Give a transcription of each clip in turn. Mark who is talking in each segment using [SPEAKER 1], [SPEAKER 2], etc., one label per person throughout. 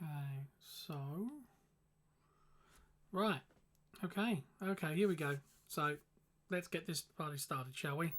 [SPEAKER 1] Okay, so right, okay, here we go. So let's get this party started, shall we?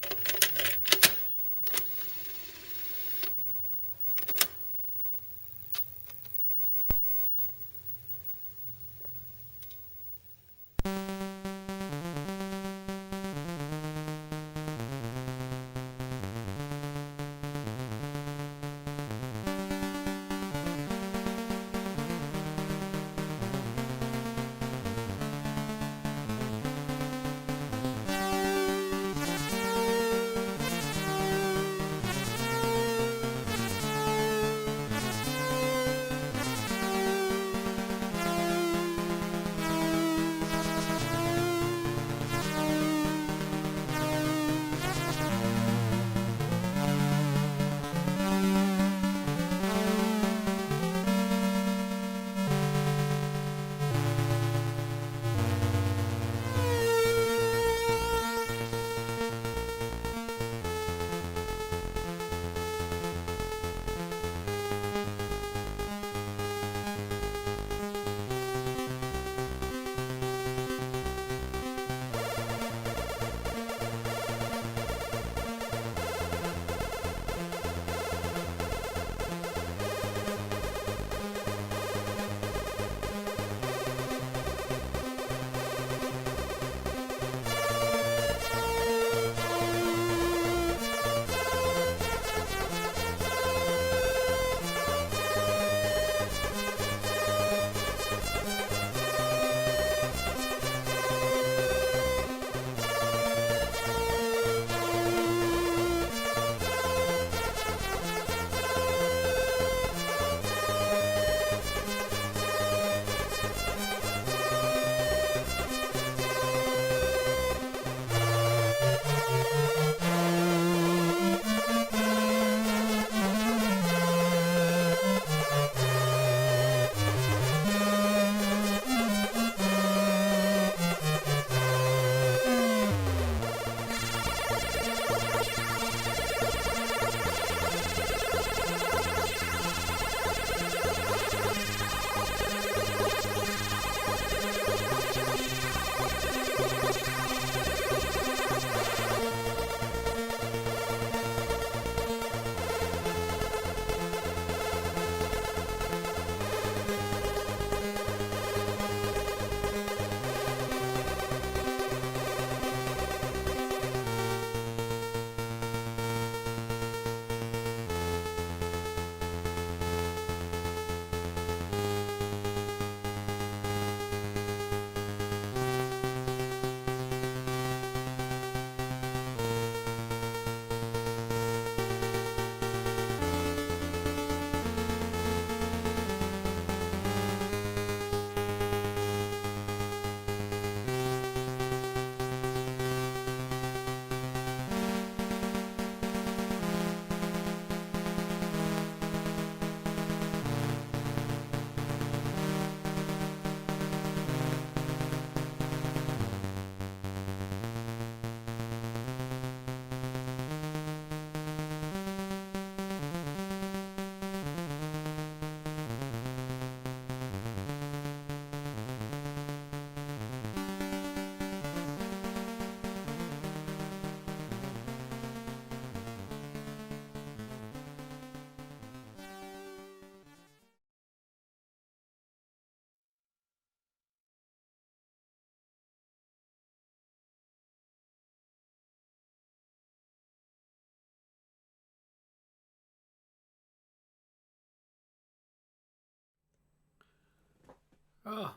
[SPEAKER 1] Oh,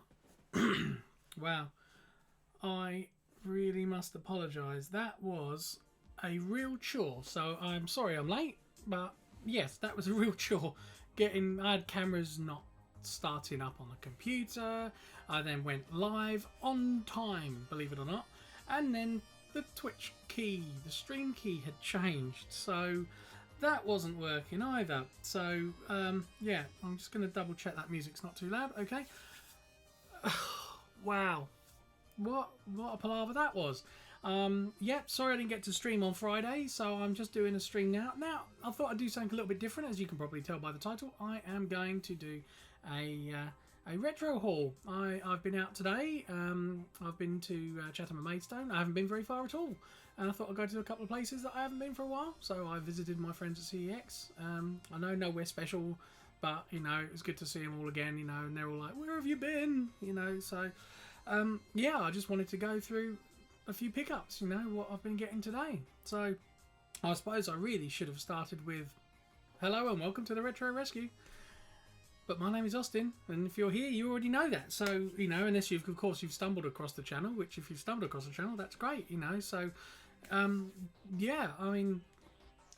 [SPEAKER 1] wow. I really must apologise. That was a real chore. So I'm sorry I'm late, but yes, that was a real chore. I had cameras not starting up on the computer. I then went live on time, believe it or not, and then the Twitch key, the stream key had changed, so that wasn't working either. So yeah, I'm just going to double check that music's not too loud. Okay. Wow, what a palaver that was. Yep, sorry I didn't get to stream on Friday, so I'm just doing a stream now. Now, I thought I'd do something a little bit different. As you can probably tell by the title, I am going to do a retro haul. I've been out today. I've been to Chatham and Maidstone. I haven't been very far at all. And I thought I'd go to a couple of places that I haven't been for a while. So I visited my friends at CEX. I know nowhere special, but, you know, it was good to see them all again, you know, and they're all like, where have you been? You know, so, yeah, I just wanted to go through a few pickups, you know, what I've been getting today. So I suppose I really should have started with, hello and welcome to the Retro Rescue. But my name is Austin, and if you're here, you already know that. So, you know, unless you've, of course, you've stumbled across the channel, which if you've stumbled across the channel, that's great, you know. So, yeah, I mean,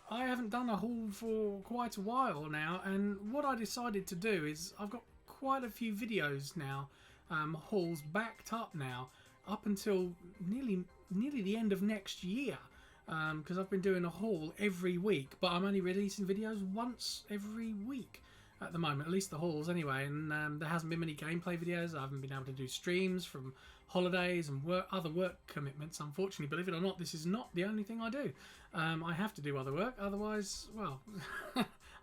[SPEAKER 1] I haven't done a haul for quite a while now, and what I decided to do is I've got quite a few videos now, hauls backed up now, up until nearly the end of next year. Because I've been doing a haul every week, but I'm only releasing videos once every week at the moment, at least the hauls anyway, and there hasn't been many gameplay videos. I haven't been able to do streams from holidays and other work commitments, unfortunately. Believe it or not, this is not the only thing I do. I have to do other work, otherwise, well,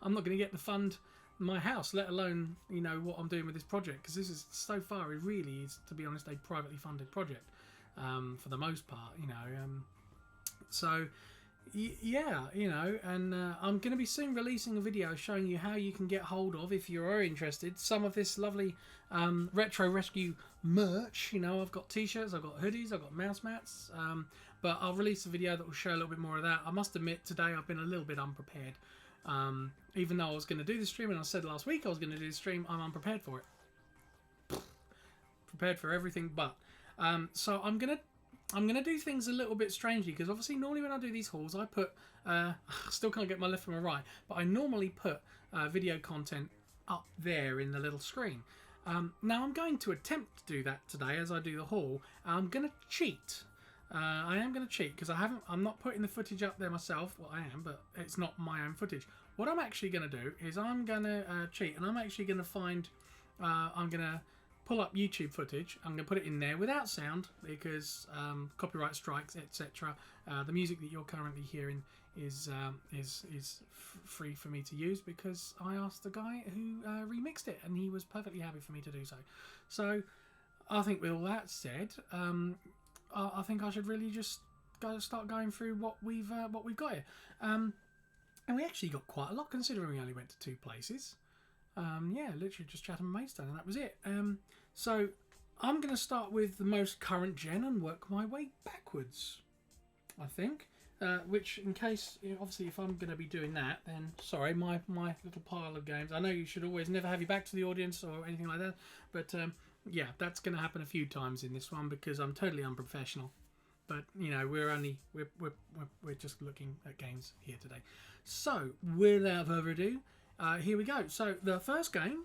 [SPEAKER 1] I'm not going to get to fund my house, let alone, you know, what I'm doing with this project, because this is, so far, it really is, to be honest, a privately funded project, for the most part, you know. So, yeah, you know, and I'm going to be soon releasing a video showing you how you can get hold of, if you are interested, some of this lovely Retro Rescue merch. You know, I've got t-shirts, I've got hoodies, I've got mouse mats, but I'll release a video that will show a little bit more of that. I must admit, today I've been a little bit unprepared. Even though I was going to do the stream, and I said last week I was going to do the stream, I'm unprepared for it. Prepared for everything but. So I'm gonna do things a little bit strangely, because obviously normally when I do these hauls I put I still can't get my left from my right, but I normally put video content up there in the little screen. Now I'm going to attempt to do that today as I do the haul. I'm gonna cheat. I am gonna cheat because I'm not putting the footage up there myself. Well, I am, but it's not my own footage. What I'm actually gonna do is I'm gonna cheat, and I'm actually gonna find I'm gonna pull up YouTube footage. I'm going to put it in there without sound because copyright strikes, etc. The music that you're currently hearing is free for me to use because I asked the guy who remixed it, and he was perfectly happy for me to do so. So I think with all that said, I think I should really just start going through what we've got here, and we actually got quite a lot considering we only went to 2 places. Yeah, literally just Chatham and Maidstone, and that was it. So I'm going to start with the most current gen and work my way backwards, I think. Which, in case, you know, obviously, if I'm going to be doing that, then sorry, my little pile of games. I know you should always never have your back to the audience or anything like that, but yeah, that's going to happen a few times in this one because I'm totally unprofessional. But you know, we're just looking at games here today. So without further ado. Here we go. So the first game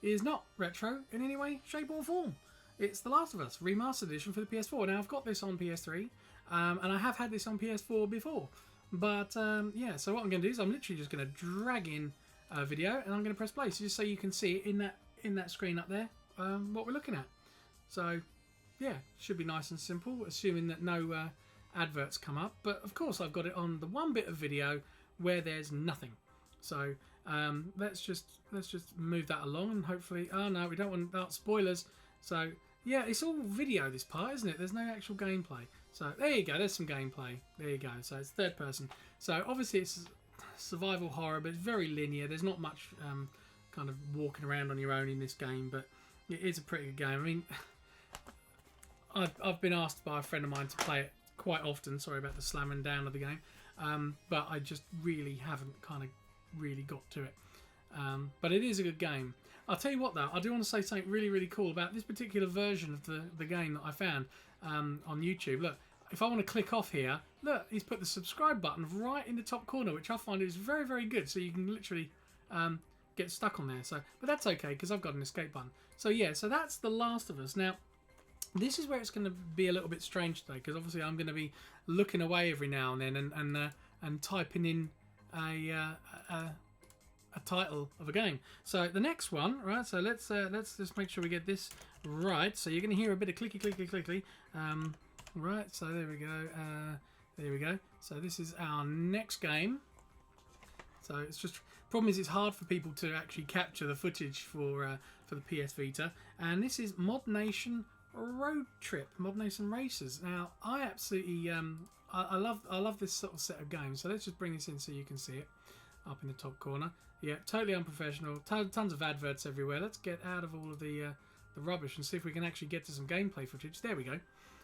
[SPEAKER 1] is not retro in any way, shape or form. It's The Last of Us Remastered Edition for the PS4. Now I've got this on PS3 and I have had this on PS4 before. But yeah, so what I'm going to do is I'm literally just going to drag in a video and I'm going to press play just so you can see in that screen up there what we're looking at. So yeah, should be nice and simple, assuming that no adverts come up. But of course I've got it on the one bit of video where there's nothing. So let's just move that along and hopefully. Oh no, we don't want spoilers. So yeah, it's all video this part, isn't it? There's no actual gameplay. So there you go. There's some gameplay. There you go. So it's third person. So obviously it's survival horror, but it's very linear. There's not much kind of walking around on your own in this game, but it is a pretty good game. I mean, I've been asked by a friend of mine to play it quite often. Sorry about the slamming down of the game, but I just really haven't kind of really got to it, but it is a good game. I'll tell you what though, I do want to say something really cool about this particular version of the game that I found on YouTube. Look, if I want to click off here, look, he's put the subscribe button right in the top corner, which I find is very good, so you can literally get stuck on there. So, but that's okay because I've got an escape button. So yeah, so that's The Last of Us. Now this is where it's going to be a little bit strange today because obviously I'm going to be looking away every now and then and typing in a title of a game. So the next one, right? So let's just make sure we get this right. So you're going to hear a bit of clicky. Right. So there we go. There we go. So this is our next game. So it's just problem is it's hard for people to actually capture the footage for the PS Vita. And this is Mod Nation Road Trip, Mod Nation Racers. Now I absolutely I love this sort of set of games. So let's just bring this in so you can see it up in the top corner. Yeah, totally unprofessional. Tons of adverts everywhere. Let's get out of all of the rubbish and see if we can actually get to some gameplay footage. There we go.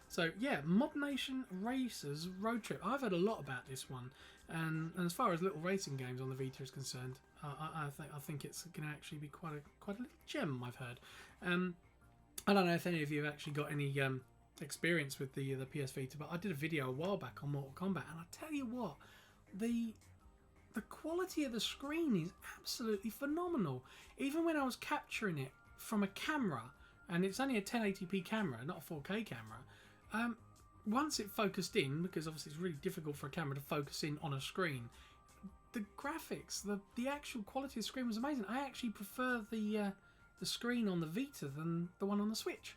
[SPEAKER 1] So yeah, Mod Nation Racers Road Trip. I've heard a lot about this one, and as far as little racing games on the Vita is concerned, I think it's going to actually be quite a little gem. I've heard. I don't know if any of you have actually got any experience with the PS Vita, but I did a video a while back on Mortal Kombat, and I tell you what, the quality of the screen is absolutely phenomenal. Even when I was capturing it from a camera, and it's only a 1080p camera, not a 4K camera, once it focused in, because obviously it's really difficult for a camera to focus in on a screen, the graphics, the actual quality of the screen was amazing. I actually prefer the screen on the Vita than the one on the Switch.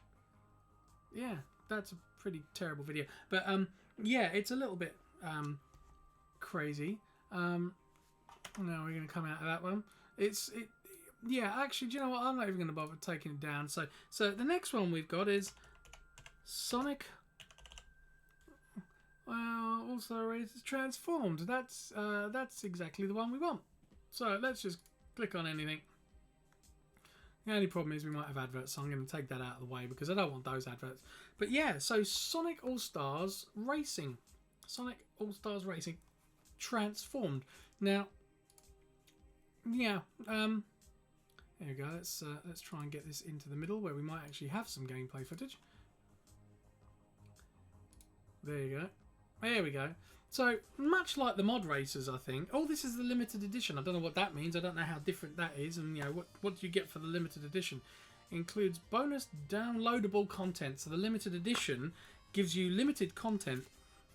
[SPEAKER 1] Yeah, that's a pretty terrible video. But yeah, it's a little bit crazy. Now we're going to come out of that one. Yeah, actually, do you know what? I'm not even going to bother taking it down. So the next one we've got is Sonic. Well, also it's transformed. That's exactly the one we want. So let's just click on anything. The only problem is we might have adverts, so I'm going to take that out of the way because I don't want those adverts. But yeah, so Sonic All-Stars Racing. Sonic All-Stars Racing transformed. Now, yeah, there we go. Let's try and get this into the middle where we might actually have some gameplay footage. There you go. There we go. So, much like the mod racers, I think. Oh, this is the limited edition. I don't know what that means. I don't know how different that is. And, you know, what do you get for the limited edition? Includes bonus downloadable content. So, the limited edition gives you limited content.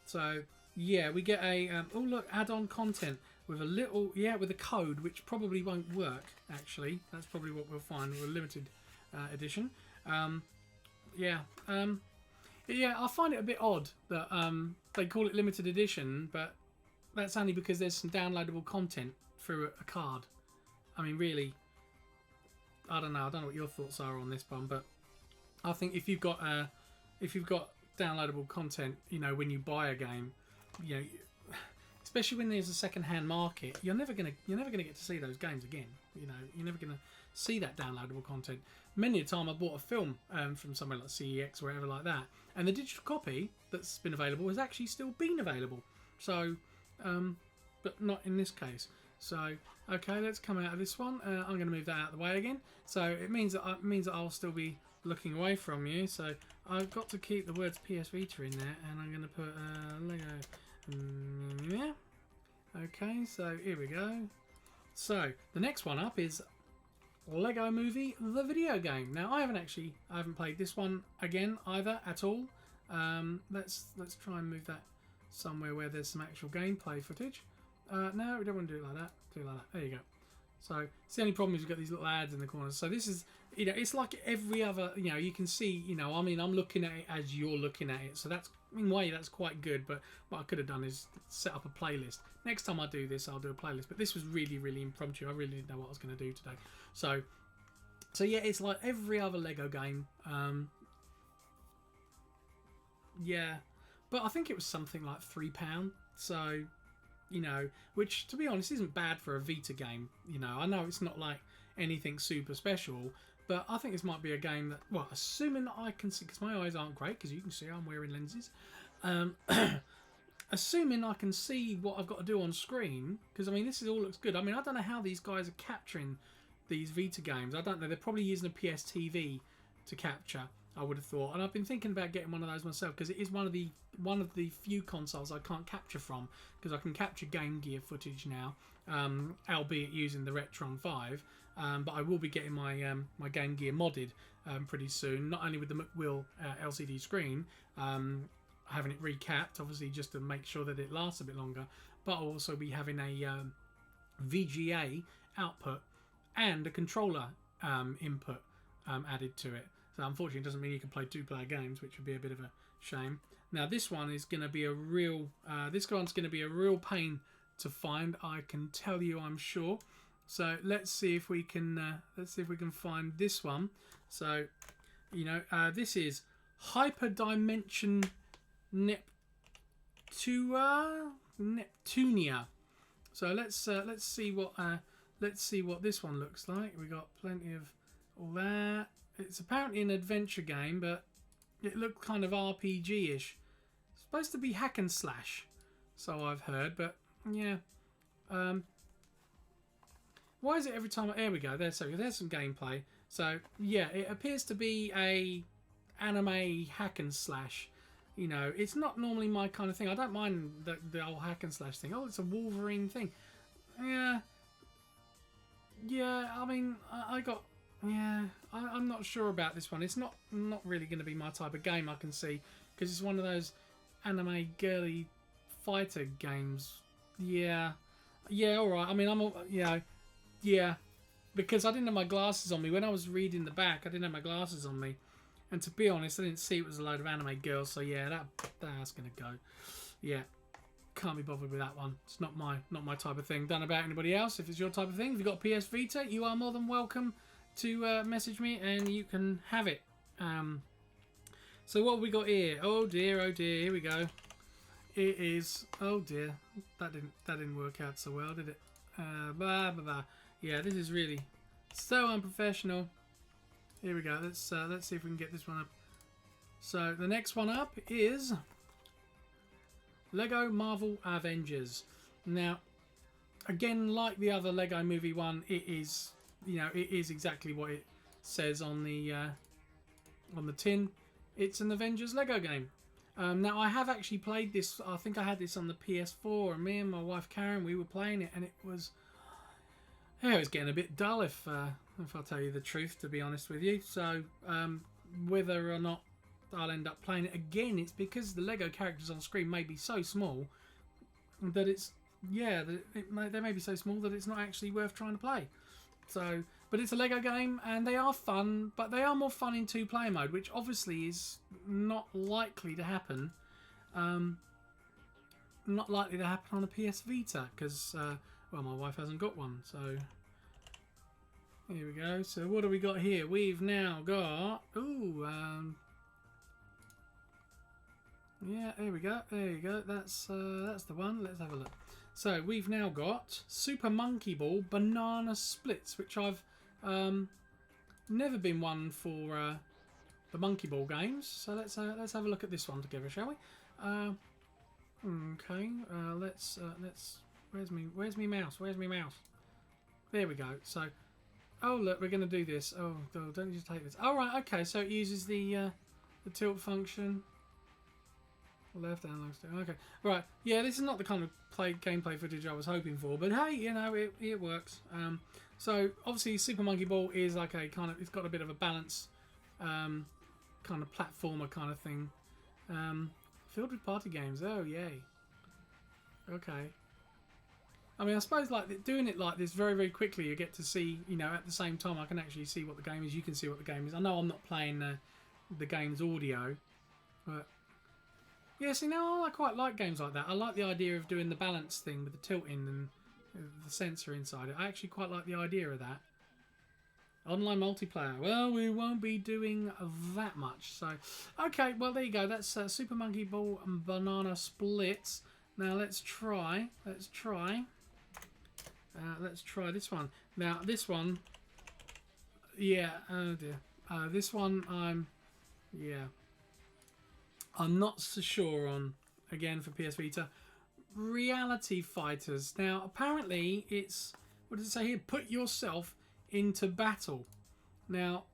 [SPEAKER 1] So, yeah, we get a... oh, look, add-on content with a little... Yeah, with a code, which probably won't work, actually. That's probably what we'll find with a limited edition. Yeah, I find it a bit odd that they call it limited edition, but that's only because there's some downloadable content through a card. I mean, really, I don't know. I don't know what your thoughts are on this one, but I think if you've got downloadable content, you know, when you buy a game, you know, especially when there's a second-hand market, you're never gonna get to see those games again. You know, you're never gonna see that downloadable content. Many a time I bought a film from somewhere like CEX or wherever like that, and the digital copy that's been available has actually still been available. So, but not in this case. So, okay, let's come out of this one. I'm going to move that out of the way again. So it means that I'll still be looking away from you. So I've got to keep the words PS Vita in there, and I'm going to put Lego. Yeah. Okay, so here we go. So the next one up is Lego Movie, the video game. Now I haven't played this one again either at all. Let's try and move that somewhere where there's some actual gameplay footage. No, we don't want to do it like that. Do it like that. There you go. So it's the only problem is you've got these little ads in the corners. So this is, you know, it's like every other, you know, you can see, you know, I mean, I'm looking at it as you're looking at it. So that's, in a way, that's quite good. But what I could have done is set up a playlist. Next time I do this, I'll do a playlist. But this was really, really impromptu. I really didn't know what I was going to do today. So yeah, it's like every other Lego game. Yeah, but I think it was something like £3. So, you know, which to be honest isn't bad for a Vita game. You know, I know it's not like anything super special, but I think this might be a game that, well, assuming that I can see, because my eyes aren't great, because you can see I'm wearing lenses. Assuming I can see what I've got to do on screen, because I mean this all looks good. I mean, I don't know how these guys are capturing these Vita games. I don't know. They're probably using a PS TV to capture, I would have thought. And I've been thinking about getting one of those myself, because it is one of the few consoles I can't capture from, because I can capture Game Gear footage now, albeit using the Retron 5. But I will be getting my my Game Gear modded pretty soon, not only with the McWill LCD screen, having it recapped, obviously just to make sure that it lasts a bit longer, but I'll also be having a VGA output and a controller input added to it. So unfortunately it doesn't mean you can play two-player games, which would be a bit of a shame. Now this one is going to be a real pain to find. I can tell you, I'm sure. So let's see if we can find this one. So, you know, this is Hyperdimension Neptunia. So let's see what this one looks like. We got plenty of all that. It's apparently an adventure game, but it looked kind of RPG-ish. It's supposed to be hack and slash, so I've heard. But yeah, why is it every time? There we go. There's some gameplay. So yeah, it appears to be a anime hack and slash. You know, it's not normally my kind of thing. I don't mind the old hack and slash thing. Oh, it's a Wolverine thing. Yeah. I mean, I'm not sure about this one. It's not really going to be my type of game. I can see, because it's one of those anime girly fighter games. Yeah. All right. I mean, because I didn't have my glasses on me when I was reading the back. I didn't have my glasses on me, and to be honest, I didn't see it was a load of anime girls. So yeah, that's gonna go. Yeah. Can't be bothered with that one. It's not my type of thing. Don't know about anybody else. If it's your type of thing, if you've got PS Vita, you are more than welcome to message me and you can have it. So what have we got here? Oh dear, here we go. It is, oh dear, that didn't work out so well, did it? Yeah, this is really so unprofessional. Here we go. Let's see if we can get this one up. So the next one up is Lego Marvel Avengers. Now, again, like the other Lego Movie one, it is, you know, it is exactly what it says on the tin. It's an Avengers Lego game. Now, I have actually played this. I think I had this on the PS4, and me and my wife Karen, we were playing it, and it was getting a bit dull, if I'll tell you the truth, to be honest with you. So, whether or not I'll end up playing it again, it's because the Lego characters on screen may be so small that it's, they may be so small that it's not actually worth trying to play. So, but it's a Lego game and they are fun, but they are more fun in two-player mode, which obviously is not likely to happen. Not likely to happen on a PS Vita because, well, my wife hasn't got one. So here we go. So what do we got here? We've now got yeah, there we go. There you go. That's the one. Let's have a look. So we've now got Super Monkey Ball Banana Splits, which I've never been one for the Monkey Ball games. So let's have a look at this one together, shall we? Okay. Let's. Where's me mouse? Where's me mouse? There we go. So, oh look, we're gonna do this. Oh, don't just take this. All right. Okay. So it uses the tilt function. Left analog stick. Okay, right. Yeah, this is not the kind of gameplay footage I was hoping for, but hey, you know, it works. So obviously, Super Monkey Ball is like a kind of, it's got a bit of a balance, kind of platformer kind of thing, filled with party games. Oh yay. Okay. I mean, I suppose like doing it like this very, very quickly, you get to see, you know, at the same time I can actually see what the game is. You can see what the game is. I know I'm not playing the game's audio, but. Yeah, see, now I quite like games like that. I like the idea of doing the balance thing with the tilting and the sensor inside it. I actually quite like the idea of that. Online multiplayer. Well, we won't be doing that much. So, okay, well, there you go. That's Super Monkey Ball and Banana Splits. Now, let's try this one. Now, this one, yeah, oh dear. This one, I'm not so sure on, again, for PS Vita. Reality Fighters. Now, apparently, it's, what does it say here? Put yourself into battle. Now,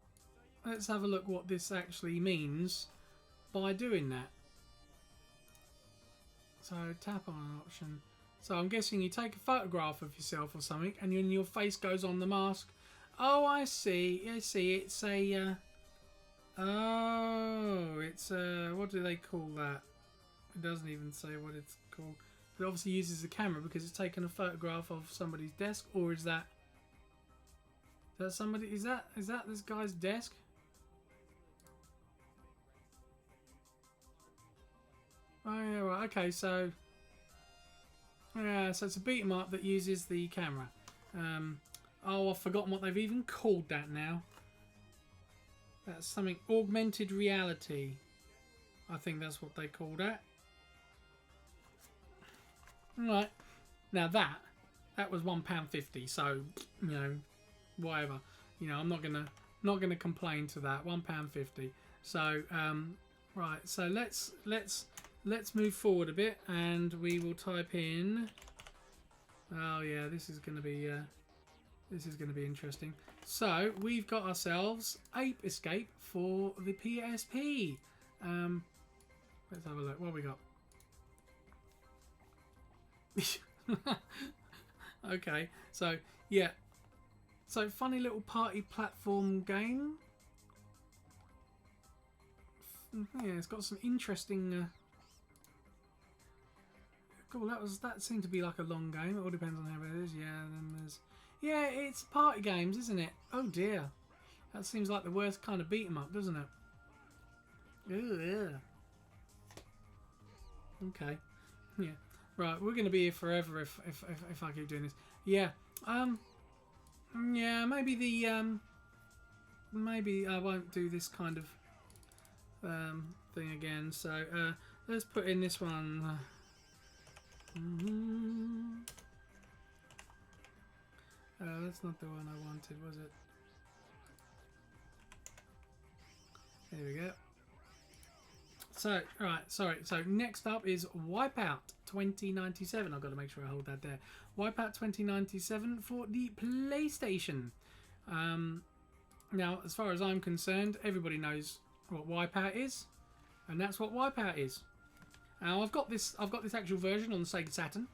[SPEAKER 1] let's have a look what this actually means by doing that. So, tap on an option. So, I'm guessing you take a photograph of yourself or something, and then your face goes on the mask. Oh, I see. It's a... Oh, it's what do they call that? It doesn't even say what it's called. It obviously uses the camera because it's taken a photograph of somebody's desk, or is that somebody? Is that this guy's desk? Oh yeah, right. Okay, so Yeah, so it's a beat 'em up that uses the camera. Oh, I've forgotten what they've even called that now. That's something augmented reality. I think that's what they call that. Right. Now that was £1.50. So you know, whatever. You know, I'm not gonna complain to that. £1.50. So right. So let's move forward a bit, and we will type in. Oh yeah, this is gonna be interesting. So we've got ourselves Ape Escape for the PSP. Let's have a look. What have we got? Okay, so yeah, so funny little party platform game. Yeah, it's got some interesting. Cool. That seemed to be like a long game. It all depends on how it is. Yeah, then there's. Yeah, it's party games, isn't it? Oh dear, that seems like the worst kind of beat 'em up, doesn't it? Ooh, yeah. Okay. Yeah. Right, we're gonna be here forever if I keep doing this. Yeah. Yeah. Maybe I won't do this kind of thing again. So let's put in this one. That's not the one I wanted, was it? There we go. So, right, sorry. So, next up is Wipeout 2097. I've got to make sure I hold that there. Wipeout 2097 for the PlayStation. Now, as far as I'm concerned, everybody knows what Wipeout is, and that's what Wipeout is. Now, I've got this actual version on the Sega Saturn.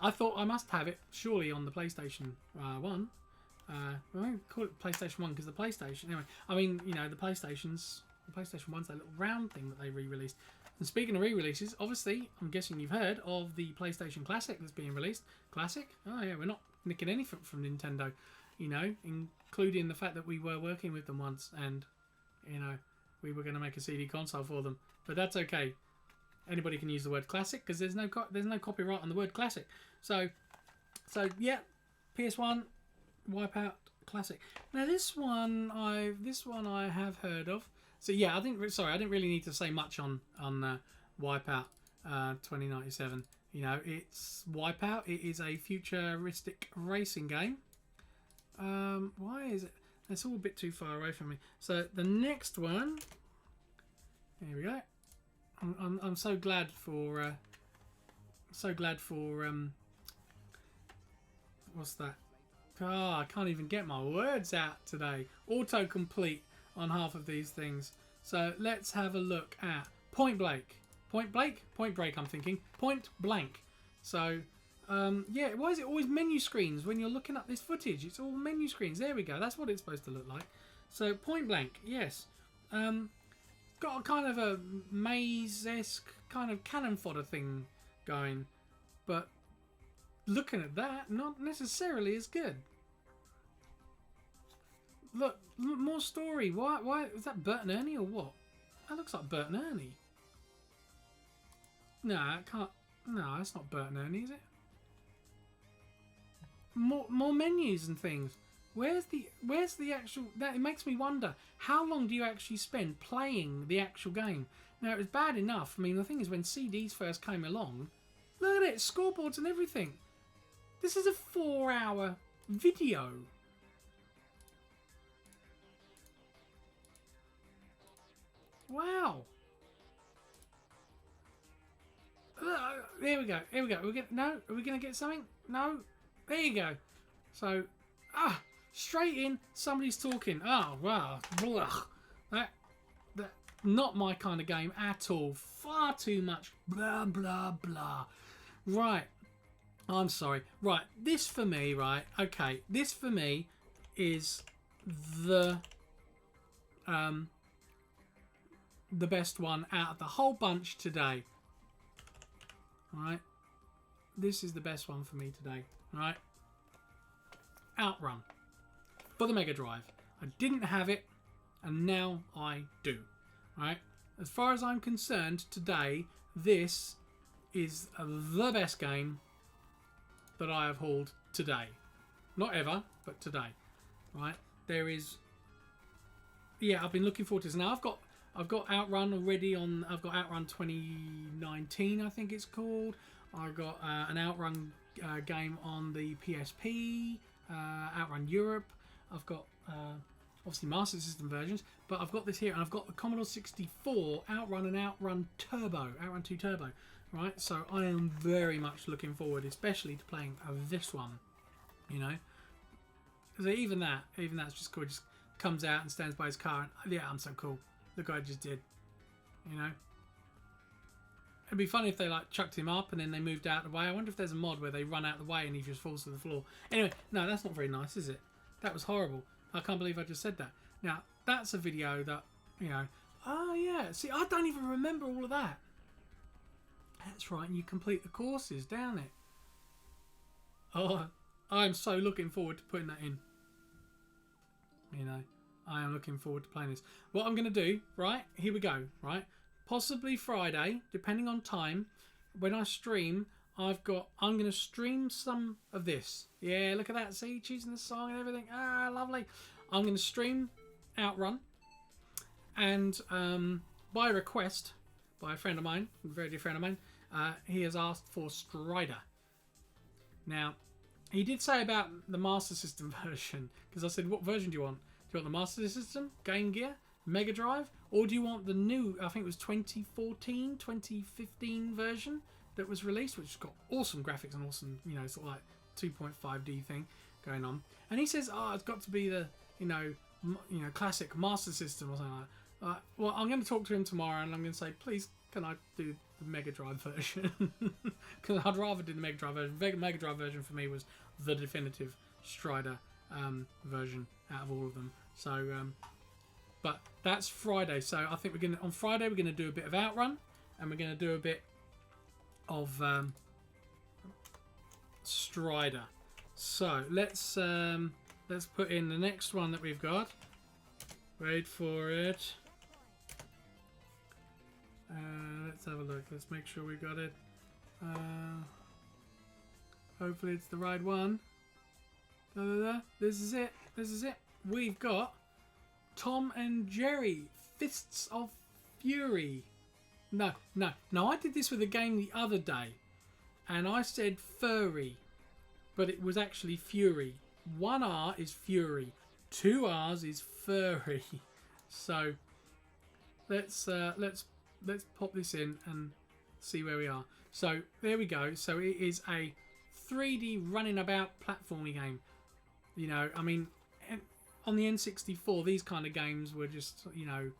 [SPEAKER 1] I thought I must have it surely on the PlayStation 1. I call it PlayStation 1 because the PlayStation. Anyway, I mean, you know, the PlayStation 1's that little round thing that they re-released. And speaking of re-releases, obviously, I'm guessing you've heard of the PlayStation Classic that's being released. Classic? Oh yeah, we're not nicking anything from Nintendo, you know, including the fact that we were working with them once, and you know, we were going to make a CD console for them. But that's okay. Anybody can use the word classic because there's no copyright on the word classic. So yeah, PS1 Wipeout Classic. Now this one I have heard of. So yeah, I didn't really need to say much on Wipeout 2097. You know, it's Wipeout. It is a futuristic racing game. Why is it? It's all a bit too far away from me. So the next one. Here we go. I'm so glad for what's that? I can't even get my words out today. Autocomplete on half of these things. So let's have a look at Point Blank. Point Break. I'm thinking Point Blank. So yeah, why is it always menu screens when you're looking at this footage? It's all menu screens. There we go. That's what it's supposed to look like. So Point Blank, yes. Got a kind of a maze-esque kind of cannon fodder thing going, but looking at that, not necessarily as good. Look, more story. Why is that Bert and Ernie or what? That looks like Bert and Ernie. No, it can't. No, that's not Bert and Ernie, is it? More menus and things. Where's the actual? That it makes me wonder. How long do you actually spend playing the actual game? Now it was bad enough. I mean, the thing is, when CDs first came along, look at it, scoreboards and everything. This is a 4-hour video. Wow. Here we go. Are we gonna get something? No. There you go. So, straight in. Somebody's talking. Oh wow. Blah. That not my kind of game at all. Far too much. Blah blah blah. Right. I'm sorry. Right. This for me. Right. Okay. This for me is the best one out of the whole bunch today. Alright, this is the best one for me today. Alright, Outrun for the Mega Drive. I didn't have it, and now I do. Alright, as far as I'm concerned, today this is the best game that I have hauled today. Not ever, but today. Right? There is... Yeah, I've been looking forward to this. Now, I've got Outrun already on... I've got Outrun 2019, I think it's called. I've got an Outrun game on the PSP, Outrun Europe. I've got... obviously Master System versions, but I've got this here, and I've got the Commodore 64 Outrun and Outrun Turbo, Outrun 2 Turbo, right? So I am very much looking forward, especially to playing this one, you know. So even that's just cool. Just comes out and stands by his car, and yeah, I'm so cool. Look what I just did, you know. It'd be funny if they like chucked him up and then they moved out of the way. I wonder if there's a mod where they run out of the way and he just falls to the floor. Anyway, no, that's not very nice, is it? That was horrible. I can't believe I just said that. Now, that's a video that, you know... Oh, yeah. See, I don't even remember all of that. That's right. And you complete the courses down it. Oh, I'm so looking forward to putting that in. You know, I am looking forward to playing this. What I'm going to do, right? Here we go, right? Possibly Friday, depending on time. When I stream... I'm going to stream some of this. Yeah, look at that. See, choosing the song and everything. Ah, lovely. I'm going to stream Outrun. And by request, by a friend of mine, a very dear friend of mine, he has asked for Strider. Now, he did say about the Master System version. Because I said, what version do you want? Do you want the Master System, Game Gear, Mega Drive? Or do you want the new, I think it was 2014, 2015 version? That was released, which has got awesome graphics and awesome, you know, sort of like 2.5D thing going on. And he says, oh, it's got to be the, you know, classic Master System or something like that. Well, I'm going to talk to him tomorrow and I'm going to say, please, can I do the Mega Drive version? Because I'd rather do the Mega Drive version. The Mega Drive version for me was the definitive Strider version out of all of them. So, but that's Friday. So I think on Friday we're going to do a bit of Outrun and we're going to do a bit of Strider. So let's put in the next one that we've got. Wait for it. Let's have a look. Let's make sure we got it. Hopefully it's the right one. This is it. This is it. We've got Tom and Jerry Fists of Fury. No. I did this with a game the other day, and I said furry, but it was actually Fury. 1 R is Fury, 2 R's is furry. So let's pop this in and see where we are. So there we go. So it is a 3D running about platforming game. You know, I mean, on the N64, these kind of games were just, you know,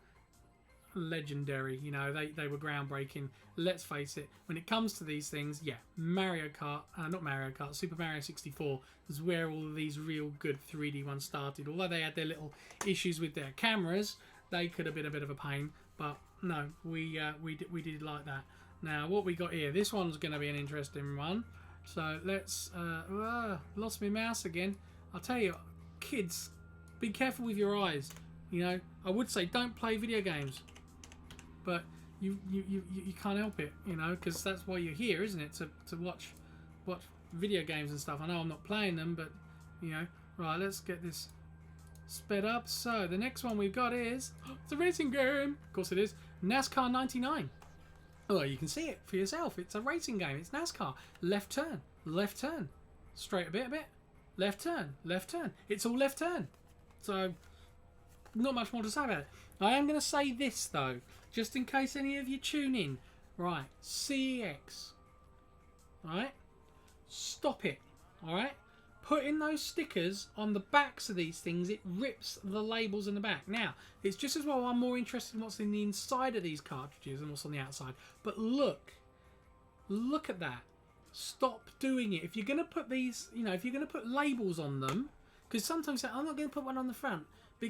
[SPEAKER 1] legendary. You know, they were groundbreaking. Let's face it, when it comes to these things, yeah, Mario Kart, not Mario Kart, Super Mario 64 was where all of these real good 3D ones started. Although they had their little issues with their cameras, they could have been a bit of a pain, but no, we did like that. Now what we got here, this one's going to be an interesting one. So let's lost my mouse again. I'll tell you, kids, be careful with your eyes. You know, I would say don't play video games, but you can't help it, you know, because that's why you're here, isn't it? To watch video games and stuff. I know I'm not playing them, but you know, right? Let's get this sped up. So the next one we've got is it's a racing game. Of course it is. NASCAR 99. Oh, you can see it for yourself. It's a racing game. It's NASCAR. Left turn, straight a bit, left turn. It's all left turn. So not much more to say about it. I am going to say this though, just in case any of you tune in. Right, CEX. Right, stop it. All right, putting those stickers on the backs of these things, it rips the labels in the back. Now, it's just as well I'm more interested in what's in the inside of these cartridges than what's on the outside. But look at that. Stop doing it. If you're going to put these, you know, if you're going to put labels on them, because sometimes you say, I'm not going to put one on the front,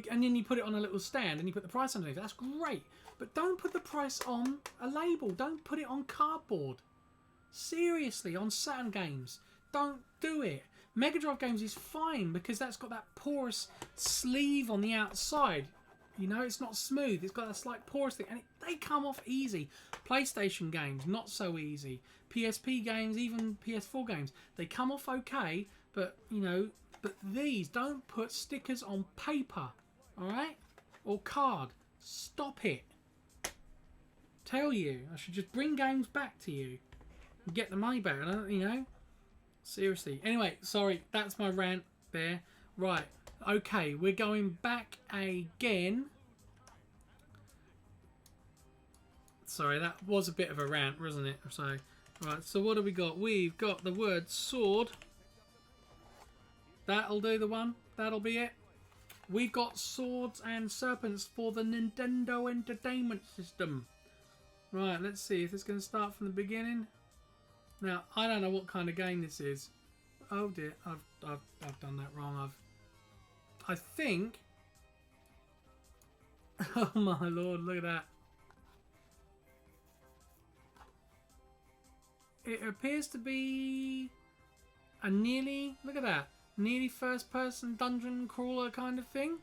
[SPEAKER 1] and then you put it on a little stand and you put the price underneath. That's great. But don't put the price on a label. Don't put it on cardboard. Seriously, on Saturn games. Don't do it. Mega Drive games is fine because that's got that porous sleeve on the outside. You know, it's not smooth. It's got that slight porous thing, and they come off easy. PlayStation games, not so easy. PSP games, even PS4 games, they come off okay, but, you know, but these, don't put stickers on paper, alright? Or card. Stop it. Tell you, I should just bring games back to you and get the money back, you know? Seriously. Anyway, sorry, that's my rant there. Right, okay, we're going back again. Sorry, that was a bit of a rant, wasn't it? So, right, so what have we got? We've got the word sword. That'll do the one. That'll be it. We've got swords and serpents for the Nintendo Entertainment System. Right, let's see if it's going to start from the beginning. Now, I don't know what kind of game this is. Oh dear, I've done that wrong. I think. Oh my lord, look at that. It appears to be a nearly, look at that, nearly first-person dungeon crawler kind of thing.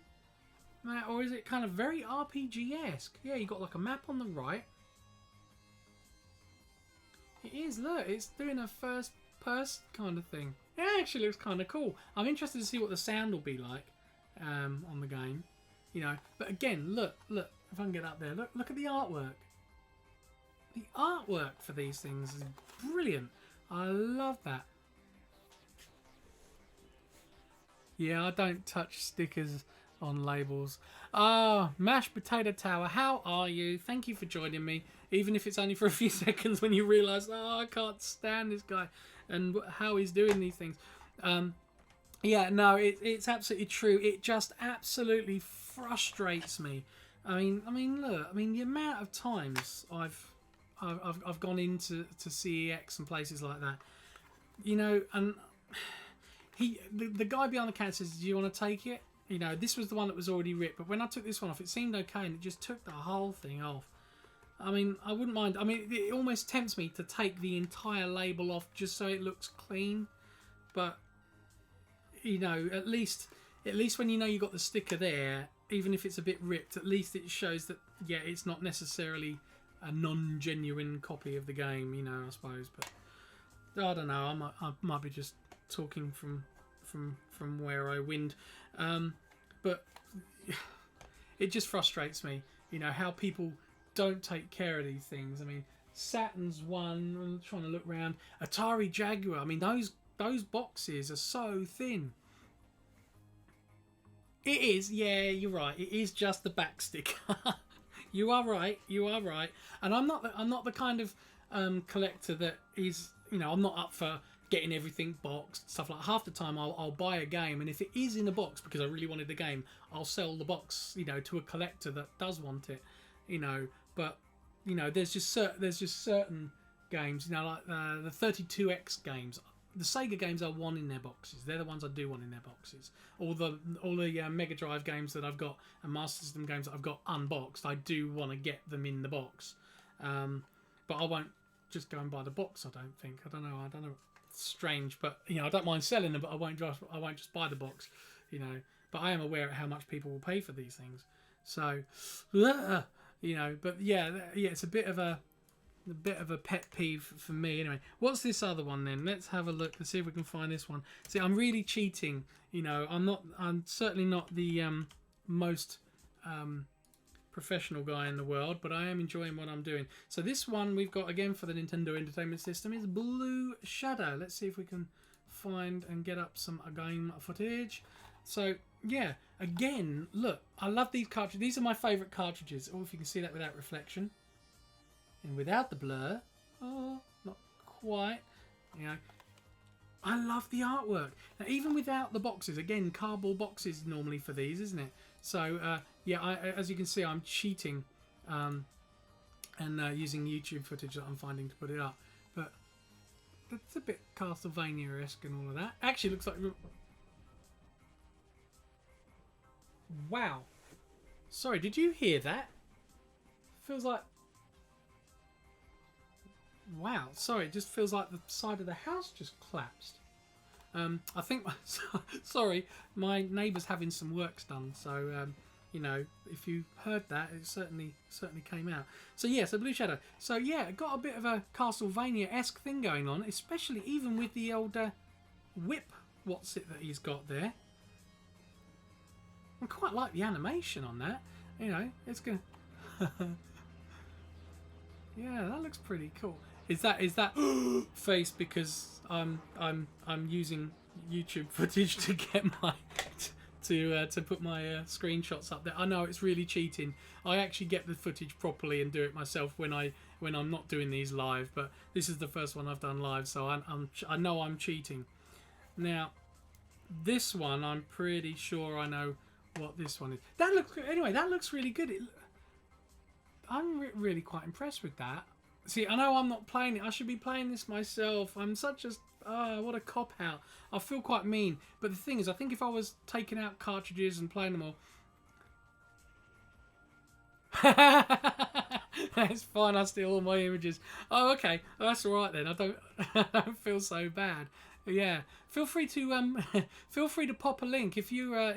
[SPEAKER 1] Or is it kind of very RPG-esque? Yeah, you got like a map on the right. It is, look, it's doing a first-person kind of thing. It actually looks kind of cool. I'm interested to see what the sound will be like on the game. You know, but again, look, if I can get up there, look at the artwork. The artwork for these things is brilliant. I love that. Yeah, I don't touch stickers on labels. Ah, Mashed Potato Tower, how are you? Thank you for joining me, even if it's only for a few seconds when you realise, oh, I can't stand this guy and how he's doing these things. Yeah, no, it's absolutely true. It just absolutely frustrates me. I mean, look, I mean, the amount of times I've gone into CEX and places like that, you know, and the guy behind the counter says, "Do you want to take it?" You know, this was the one that was already ripped, but when I took this one off, it seemed okay, and it just took the whole thing off. I mean, I wouldn't mind. I mean, it almost tempts me to take the entire label off just so it looks clean, but you know, at least when you know you got the sticker there, even if it's a bit ripped, at least it shows that yeah, it's not necessarily a non-genuine copy of the game, you know, I suppose. But I don't know. I might be just talking from where I wind, but it just frustrates me, you know, how people don't take care of these things. I mean, Saturn's one. I'm trying to look around. Atari Jaguar. I mean, those boxes are so thin. It is, yeah, you're right. It is just the back sticker. You are right. You are right. And I'm not the kind of collector that is, you know, I'm not up for getting everything boxed, stuff like. Half the time I'll buy a game, and if it is in a box because I really wanted the game, I'll sell the box, you know, to a collector that does want it, you know. But you know, there's just certain games, you know, like the 32X games. The Sega games I want in their boxes. They're the ones I do want in their boxes. All the Mega Drive games that I've got and Master System games that I've got unboxed, I do want to get them in the box. But I won't just go and buy the box. I don't think. I don't know. It's strange, but you know, I don't mind selling them, but I won't just buy the box. You know, but I am aware of how much people will pay for these things. So, you know, but yeah, it's a bit of a pet peeve for me. Anyway, what's this other one then? Let's have a look. Let's see if we can find this one. See, I'm really cheating. You know, I'm certainly not the most professional guy in the world, but I am enjoying what I'm doing. So this one we've got again for the Nintendo Entertainment System is Blue Shadow. Let's see if we can find and get up some game footage. So yeah, again, look, I love these cartridges. These are my favourite cartridges. Oh, if you can see that without reflection. And without the blur, oh, not quite, you know, I love the artwork. Now, even without the boxes, again, cardboard boxes normally for these, isn't it? So, yeah, as you can see, I'm cheating and using YouTube footage that I'm finding to put it up. But it's a bit Castlevania-esque and all of that. Actually, looks like... Wow. Sorry, did you hear that? Feels like... Wow, sorry, it just feels like the side of the house just collapsed. I think, sorry, my neighbour's having some works done, so you know, if you heard that, it certainly came out. So yeah, so Blue Shadow. So yeah, got a bit of a Castlevania-esque thing going on, especially even with the old whip. What's it that he's got there? I quite like the animation on that. You know, it's gonna. Yeah, that looks pretty cool. Is that face because I'm using YouTube footage to get my to put my screenshots up there. I know it's really cheating. I actually get the footage properly and do it myself when I'm not doing these live. But this is the first one I've done live, so I know I'm cheating. Now, this one I'm pretty sure I know what this one is. That looks anyway. That looks really good. I'm really quite impressed with that. See, I know I'm not playing it. I should be playing this myself. I'm such a... what a cop-out. I feel quite mean. But the thing is, I think if I was taking out cartridges and playing them all... That's fine, I steal all my images. Oh, okay. Oh, that's alright then. I don't feel so bad. Yeah. Feel free to pop a link. If you're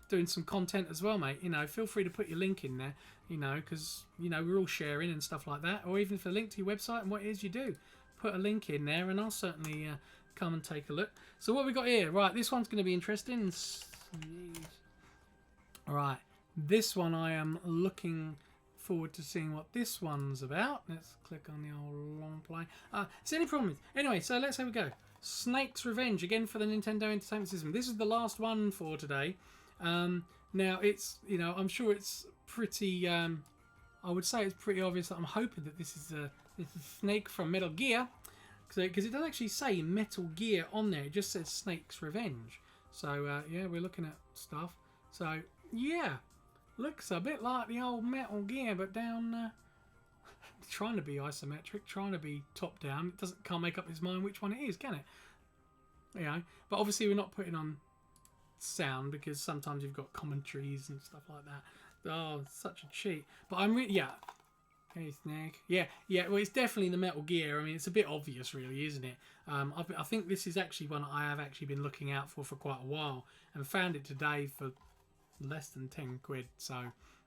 [SPEAKER 1] doing some content as well, mate, you know, feel free to put your link in there, you know, because, you know, we're all sharing and stuff like that. Or even for a link to your website and what it is you do. Put a link in there and I'll certainly come and take a look. So what we got here? Right, this one's going to be interesting. Right, this one I am looking forward to seeing what this one's about. Let's click on the old long play. Is there any problem? Anyway, so let's have a go. Snake's Revenge, again for the Nintendo Entertainment System. This is the last one for today. Now it's, you know, I'm sure it's pretty, I would say it's pretty obvious that I'm hoping that this is Snake from Metal Gear, because it doesn't actually say Metal Gear on there, it just says Snake's Revenge. So yeah, we're looking at stuff. So yeah, looks a bit like the old Metal Gear, but down trying to be isometric, trying to be top down. It can't make up its mind which one it is, can it? You know, but obviously we're not putting on sound because sometimes you've got commentaries and stuff like that. Oh, it's such a cheat. But I'm really, yeah. Hey, Snake. Yeah. Well, it's definitely the Metal Gear. I mean, it's a bit obvious, really, isn't it? I think this is actually one I have actually been looking out for quite a while, and found it today for less than 10 quid. So,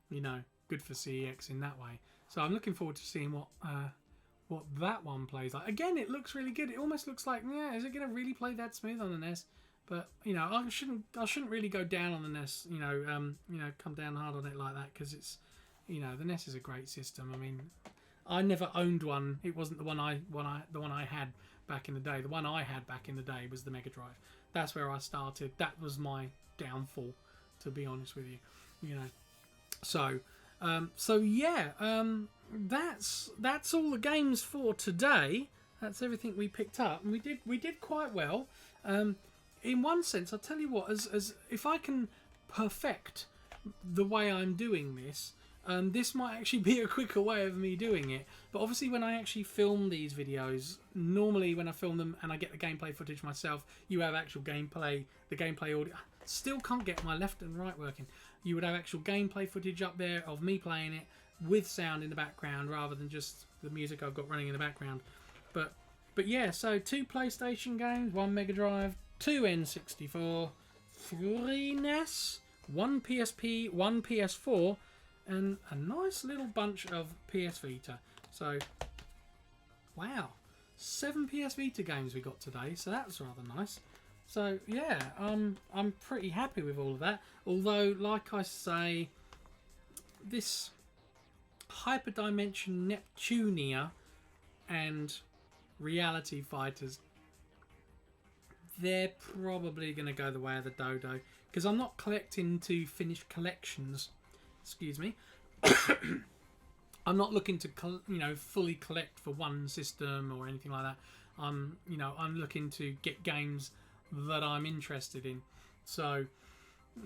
[SPEAKER 1] you know, good for CEX in that way. So I'm looking forward to seeing what that one plays like. Again, it looks really good. It almost looks like, yeah, is it going to really play that smooth on the NES? But you know, I shouldn't really go down on the NES. You know, come down hard on it like that, because it's, you know, the NES is a great system. I mean, I never owned one. It wasn't the one I had back in the day. The one I had back in the day was the Mega Drive. That's where I started. That was my downfall, to be honest with you. You know, so yeah, that's all the games for today. That's everything we picked up, and we did quite well. In one sense, I'll tell you what, as if I can perfect the way I'm doing this, this might actually be a quicker way of me doing it. But obviously when I actually film these videos, normally when I film them and I get the gameplay footage myself, you have actual gameplay, the gameplay audio. Still can't get my left and right working. You would have actual gameplay footage up there of me playing it with sound in the background rather than just the music I've got running in the background. But yeah, so 2 PlayStation games, 1 Mega Drive, 2 N64, 3 NES, 1 PSP, 1 PS4, and a nice little bunch of PS Vita. So, wow, 7 PS Vita games we got today, so that's rather nice. So, yeah, I'm pretty happy with all of that. Although, like I say, this Hyperdimension Neptunia and Reality Fighters, they're probably going to go the way of the dodo, because I'm not collecting to finish collections. Excuse me. I'm not looking to, you know, fully collect for one system or anything like that. You know, I'm looking to get games that I'm interested in. So,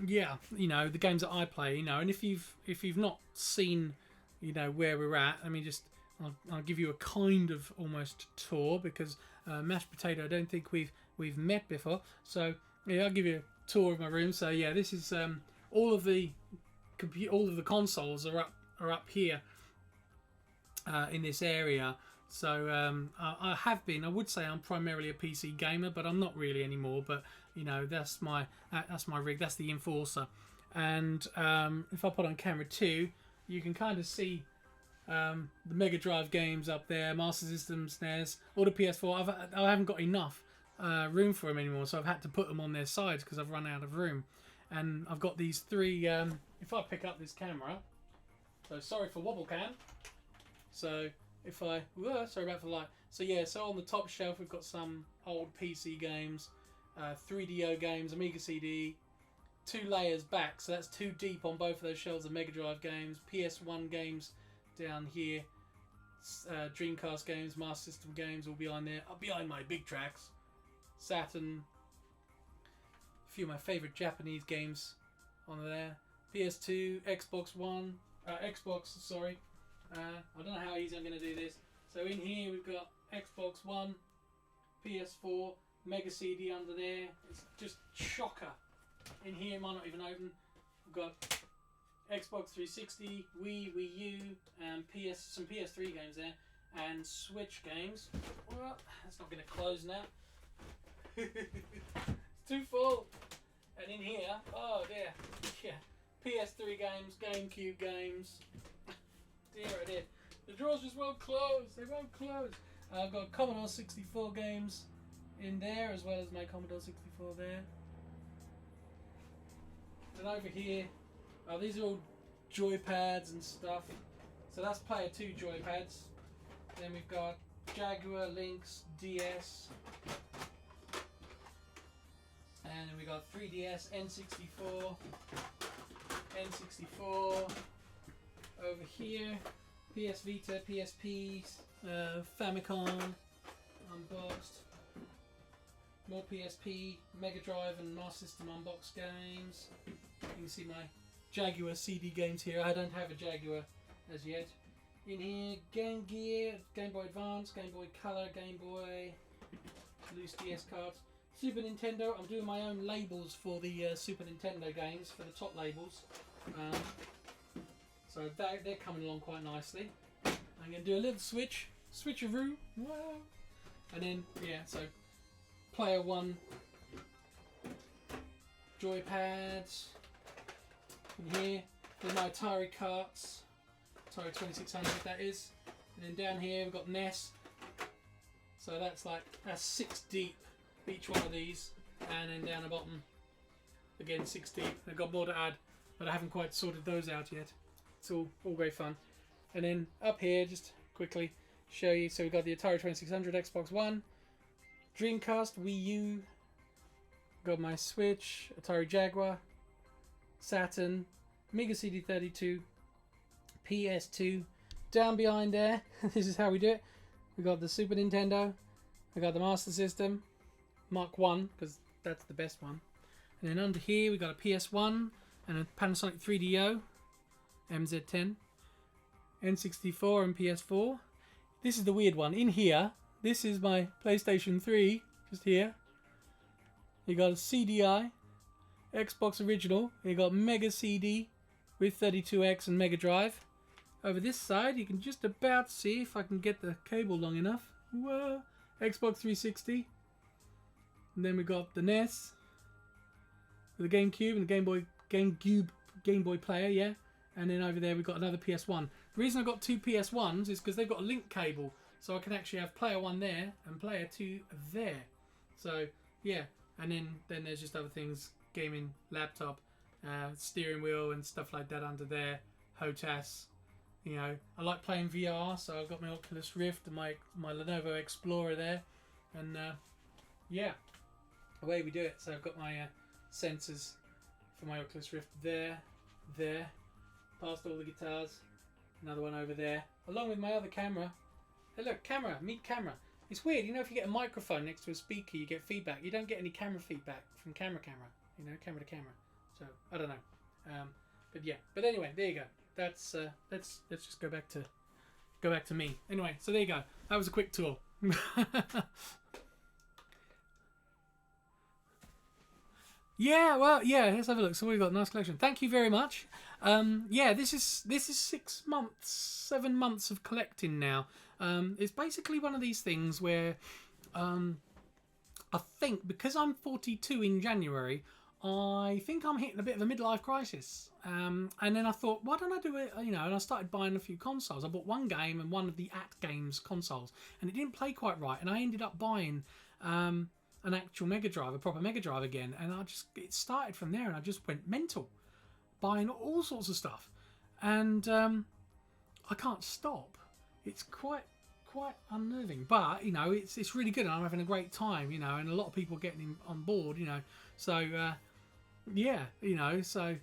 [SPEAKER 1] yeah, you know, the games that I play, you know, and if you've not seen, you know, where we're at, let me just, I'll give you a kind of almost tour, because Mashed Potato, I don't think we've met before. So yeah, I'll give you a tour of my room. So yeah, this is all of the consoles are up here in this area. So I would say I'm primarily a PC gamer, but I'm not really anymore. But you know, that's my rig. That's the Enforcer. And if I put on camera 2, you can kind of see the Mega Drive games up there, Master System, SNES, all the PS4. I haven't got enough room for them anymore, so I've had to put them on their sides because I've run out of room. And I've got these 3. If I pick up this camera, so sorry for wobble cam. So if I, sorry about the light. So yeah, so on the top shelf we've got some old PC games, 3DO games, Amiga CD. 2 layers back, so that's 2 deep on both of those shelves of Mega Drive games, PS1 games down here, Dreamcast games, Master System games all behind there, behind my big tracks, Saturn, a few of my favourite Japanese games on there, PS2, Xbox One, sorry, I don't know how easy I'm going to do this. So in here we've got Xbox One, PS4, Mega CD under there, it's just shocker. In here, might not even open. We've got Xbox 360, Wii, Wii U, and some PS3 games there, and Switch games. Well, that's not going to close now. It's too full. And in here, oh dear, yeah, PS3 games, GameCube games. Dear, I did. The drawers just won't close. They won't close. I've got Commodore 64 games in there, as well as my Commodore 64 there. And over here, these are all joypads and stuff. So that's Player 2 joypads. Then we've got Jaguar, Lynx, DS. And then we got 3DS, N64, N64. Over here, PS Vita, PSP, Famicom, unboxed. More PSP, Mega Drive and Master System unboxed games. You can see my Jaguar CD games here. I don't have a Jaguar as yet. In here, Game Gear, Game Boy Advance, Game Boy Color, Game Boy, loose DS cards. Super Nintendo, I'm doing my own labels for the Super Nintendo games, for the top labels. So they're coming along quite nicely. I'm going to do a little switcheroo. Wow. And then, yeah, so Player 1 joypads. In here, there's my Atari carts. Atari 2600 that is. And then down here we've got NES. So that's 6 deep, each one of these. And then down the bottom, again 6 deep. I've got more to add, but I haven't quite sorted those out yet. It's all great fun. And then up here, just quickly show you, so we've got the Atari 2600, Xbox One, Dreamcast, Wii U, got my Switch, Atari Jaguar, Saturn, Amiga CD32, PS2. Down behind there, this is how we do it. We got the Super Nintendo, we got the Master System, Mark 1, because that's the best one. And then under here we got a PS1 and a Panasonic 3DO, MZ10, N64 and PS4. This is the weird one. In here, this is my PlayStation 3, just here. You got a CDI, Xbox Original. You got Mega CD with 32X and Mega Drive. Over this side, you can just about see if I can get the cable long enough. Whoa! Xbox 360. And then we got the NES, the GameCube and the Game Boy player, yeah. And then over there we've got another PS1. The reason I've got 2 PS1s is because they've got a link cable, so I can actually have Player 1 there and Player 2 there. So yeah, and then there's just other things, gaming laptop, steering wheel and stuff like that under there, HOTAS. You know, I like playing VR, so I've got my Oculus Rift and my Lenovo Explorer there, and yeah, away we do it. So I've got my sensors for my Oculus Rift there, past all the guitars, another one over there, along with my other camera. Hey look, camera, meet camera. It's weird, you know, if you get a microphone next to a speaker, you get feedback. You don't get any camera feedback from camera, you know, camera to camera. So I don't know, but yeah. But anyway, there you go. That's let's just go back to me. Anyway, so there you go. That was a quick tour. Yeah, well, yeah. Let's have a look. So we've got a nice collection. Thank you very much. Yeah, this is 6 months, 7 months of collecting now. It's basically one of these things where I think because I'm 42 in January, I think I'm hitting a bit of a midlife crisis. And then I thought, why don't I do it? You know, and I started buying a few consoles. I bought one game and one of the AtGames consoles, and it didn't play quite right. And I ended up buying an actual Mega Drive, a proper Mega Drive again. And it started from there, and I just went mental, buying all sorts of stuff. And I can't stop. It's quite unnerving, but you know, it's really good, and I'm having a great time, you know, and a lot of people getting on board, you know. So yeah, you know, so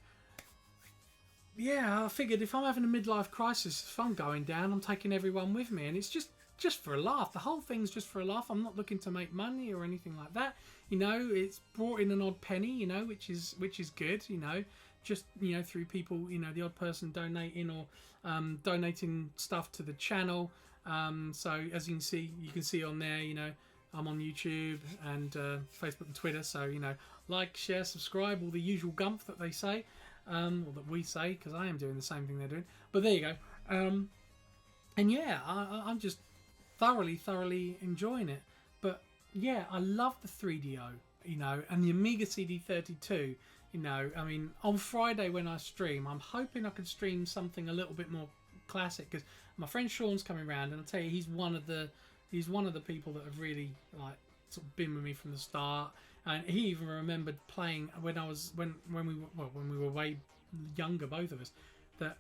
[SPEAKER 1] yeah, I figured if I'm having a midlife crisis, if I'm going down, I'm taking everyone with me, and it's just for a laugh. The whole thing's just for a laugh. I'm not looking to make money or anything like that. You know, it's brought in an odd penny, you know, which is good, you know, just, you know, through people, you know, the odd person donating or donating stuff to the channel. So as you can see on there, you know, I'm on YouTube and Facebook and Twitter. So, you know, like, share, subscribe, all the usual gumph that they say, or that we say, because I am doing the same thing they're doing. But there you go. And yeah, I'm just thoroughly enjoying it. But yeah, I love the 3DO, you know, and the Amiga CD32. You know, I mean, on Friday when I stream, I'm hoping I can stream something a little bit more classic, because my friend Sean's coming around, and I'll tell you, he's one of the people that have really like sort of been with me from the start, and he even remembered playing when we were way younger, both of us. That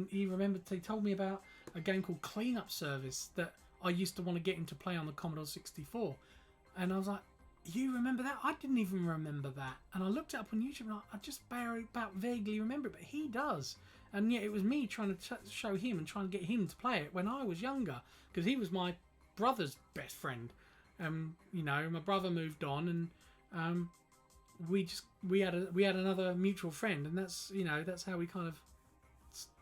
[SPEAKER 1] he told me about a game called Cleanup Service that I used to want to get him to play on the Commodore 64, and I was like, you remember that? I didn't even remember that. And I looked it up on YouTube, and I just about vaguely remember it, but he does. And yet it was me trying to show him and trying to get him to play it when I was younger, because he was my brother's best friend. You know, my brother moved on, and we had another mutual friend, and that's, you know, that's how we kind of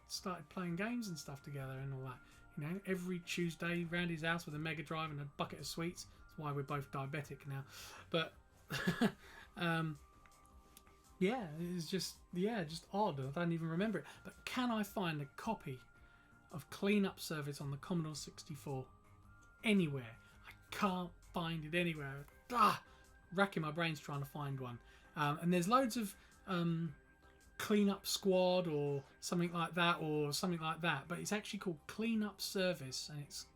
[SPEAKER 1] started playing games and stuff together and all that. You know, every Tuesday round his house with a Mega Drive and a bucket of sweets. Why we're both diabetic now, but yeah, it's just odd. I don't even remember it. But can I find a copy of Cleanup Service on the Commodore 64 anywhere? I can't find it anywhere. Racking my brains trying to find one. And there's loads of Cleanup Squad or something like that, but it's actually called Cleanup Service, and it's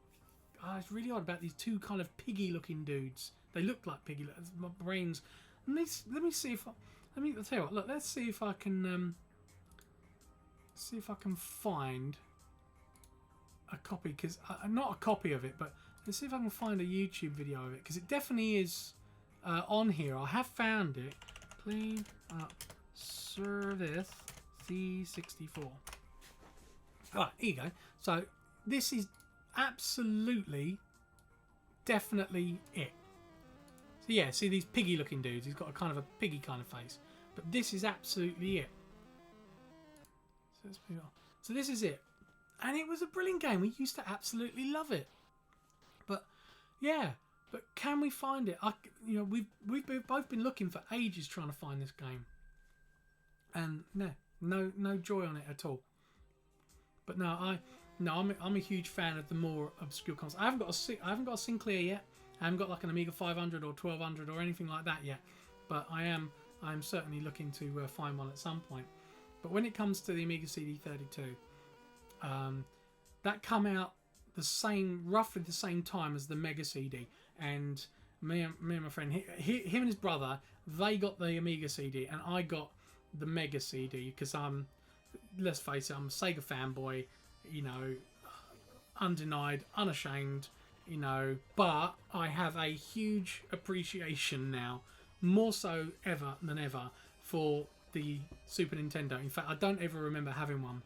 [SPEAKER 1] really odd about these two kind of piggy-looking dudes. They look like piggy. My brains. Let me see if I'll tell you what. Look, let's see if I can find a copy, because not a copy of it, but let's see if I can find a YouTube video of it, because it definitely is on here. I have found it. Clean Up Service C64. Alright, here you go. So this is absolutely, definitely it. So yeah, see these piggy looking dudes, he's got a kind of a piggy kind of face, but this is absolutely it. So let's move on. So this is it, and it was a brilliant game. We used to absolutely love it. But yeah, but can we find it? You know, we've both been looking for ages trying to find this game, and no joy on it at all. But no, I'm a huge fan of the more obscure consoles. I haven't got a Sinclair yet. I haven't got like an Amiga 500 or 1200 or anything like that yet. But I'm certainly looking to find one at some point. But when it comes to the Amiga CD32, that come out roughly the same time as the Mega CD. And me and my friend, him and his brother, they got the Amiga CD, and I got the Mega CD because let's face it, I'm a Sega fanboy. You know, undenied, unashamed, you know, but I have a huge appreciation now, more so than ever, for the Super Nintendo. In fact, I don't ever remember having one.